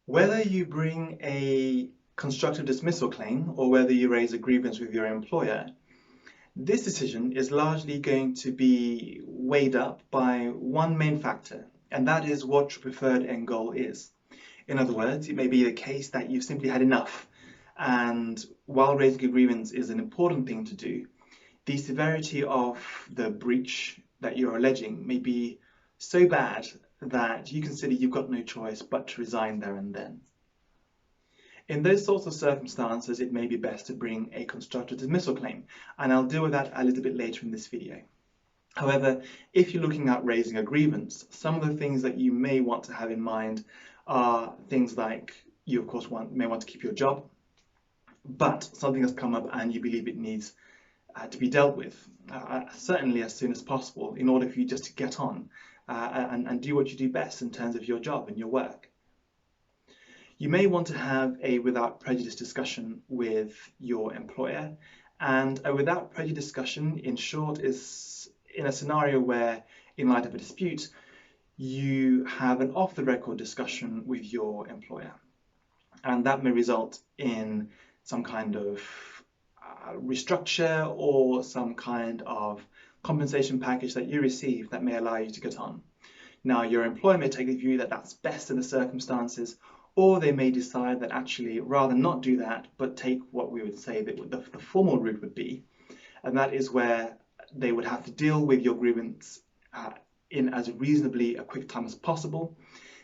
Whether you bring a constructive dismissal claim or whether you raise a grievance with your employer, this decision is largely going to be weighed up by one main factor, and that is what your preferred end goal is. In other words, it may be the case that you've simply had enough, and while raising a grievance is an important thing to do, the severity of the breach that you're alleging may be so bad that you consider you've got no choice but to resign there and then. In those sorts of circumstances, it may be best to bring a constructive dismissal claim, and I'll deal with that a little bit later in this video. However, if you're looking at raising a grievance, some of the things that you may want to have in mind are things like you, of course, may want to keep your job, but something has come up and you believe it needs to be dealt with, certainly as soon as possible, in order for you just to get on and do what you do best in terms of your job and your work. You may want to have a without prejudice discussion with your employer, and a without prejudice discussion, in short, is in a scenario where, in light of a dispute, you have an off-the-record discussion with your employer, and that may result in some kind of restructure or some kind of compensation package that you receive that may allow you to get on. Now, your employer may take the view that that's best in the circumstances, or they may decide that actually rather not do that, but take what we would say that the formal route would be, and that is where they would have to deal with your grievance in as reasonably a quick time as possible.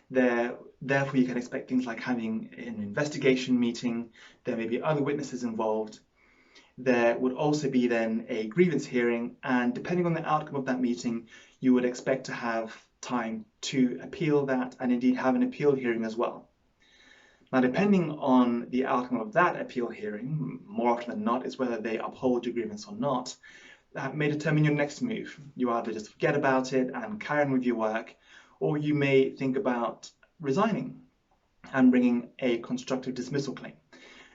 Therefore, you can expect things like having an investigation meeting. There may be other witnesses involved. There would also be then a grievance hearing, and depending on the outcome of that meeting, you would expect to have time to appeal that and indeed have an appeal hearing as well. Now, depending on the outcome of that appeal hearing, more often than not, is whether they uphold your grievance or not, that may determine your next move. You either just forget about it and carry on with your work, or you may think about resigning and bringing a constructive dismissal claim.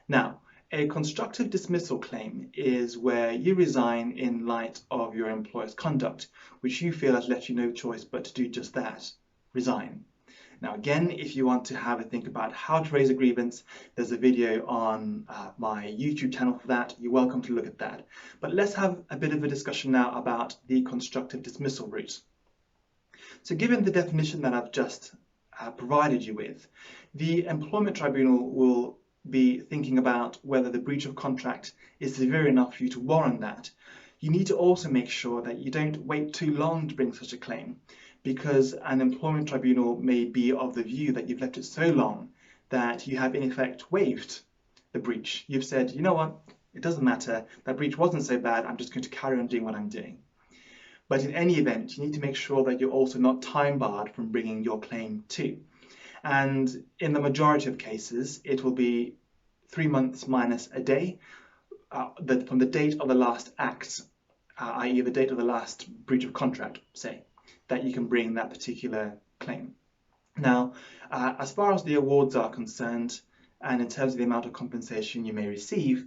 Now, a constructive dismissal claim is where you resign in light of your employer's conduct, which you feel has left you no choice but to do just that, resign. Now, again, if you want to have a think about how to raise a grievance, there's a video on my YouTube channel for that. You're welcome to look at that. But let's have a bit of a discussion now about the constructive dismissal route. So given the definition that I've just provided you with, the employment tribunal will be thinking about whether the breach of contract is severe enough for you to warrant that. You need to also make sure that you don't wait too long to bring such a claim, because an employment tribunal may be of the view that you've left it so long that you have in effect waived the breach. You've said, you know what, it doesn't matter, that breach wasn't so bad, I'm just going to carry on doing what I'm doing. But in any event, you need to make sure that you're also not time barred from bringing your claim too. And in the majority of cases, it will be 3 months minus a day from the date of the last act, i.e. the date of the last breach of contract, say, that you can bring that particular claim. Now, as far as the awards are concerned, and in terms of the amount of compensation you may receive,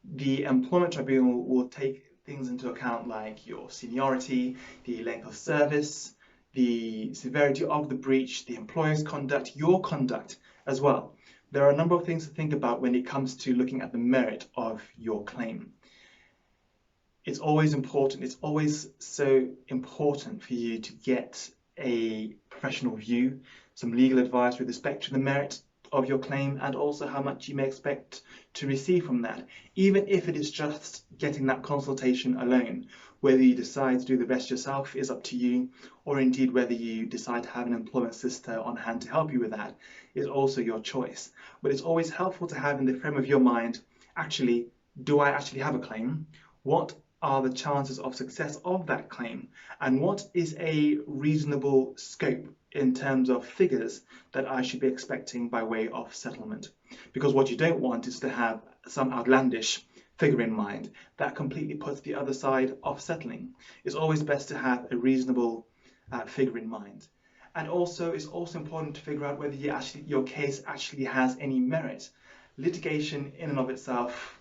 the employment tribunal will take things into account like your seniority, the length of service, the severity of the breach, the employer's conduct, your conduct as well. There are a number of things to think about when it comes to looking at the merit of your claim. It's always important, it's always so important for you to get a professional view, some legal advice with respect to the merit of your claim and also how much you may expect to receive from that, even if it is just getting that consultation alone. Whether you decide to do the rest yourself is up to you, or indeed whether you decide to have an employment solicitor on hand to help you with that is also your choice. But it's always helpful to have in the frame of your mind, actually, do I actually have a claim? What are the chances of success of that claim? And what is a reasonable scope in terms of figures that I should be expecting by way of settlement? Because what you don't want is to have some outlandish figure in mind that completely puts the other side off settling. It's always best to have a reasonable figure in mind. And also, it's also important to figure out whether your case actually has any merit. Litigation in and of itself,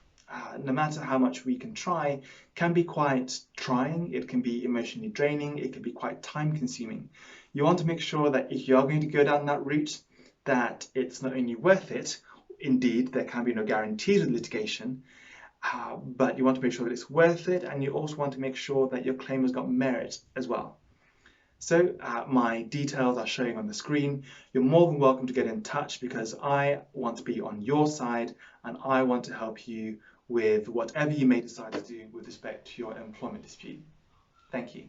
no matter how much we can try, can be quite trying, it can be emotionally draining, it can be quite time consuming. You want to make sure that if you are going to go down that route, that it's not only worth it, indeed there can be no guarantees with litigation, but you want to make sure that it's worth it, and you also want to make sure that your claim has got merit as well. So my details are showing on the screen. You're more than welcome to get in touch, because I want to be on your side and I want to help you with whatever you may decide to do with respect to your employment dispute. Thank you.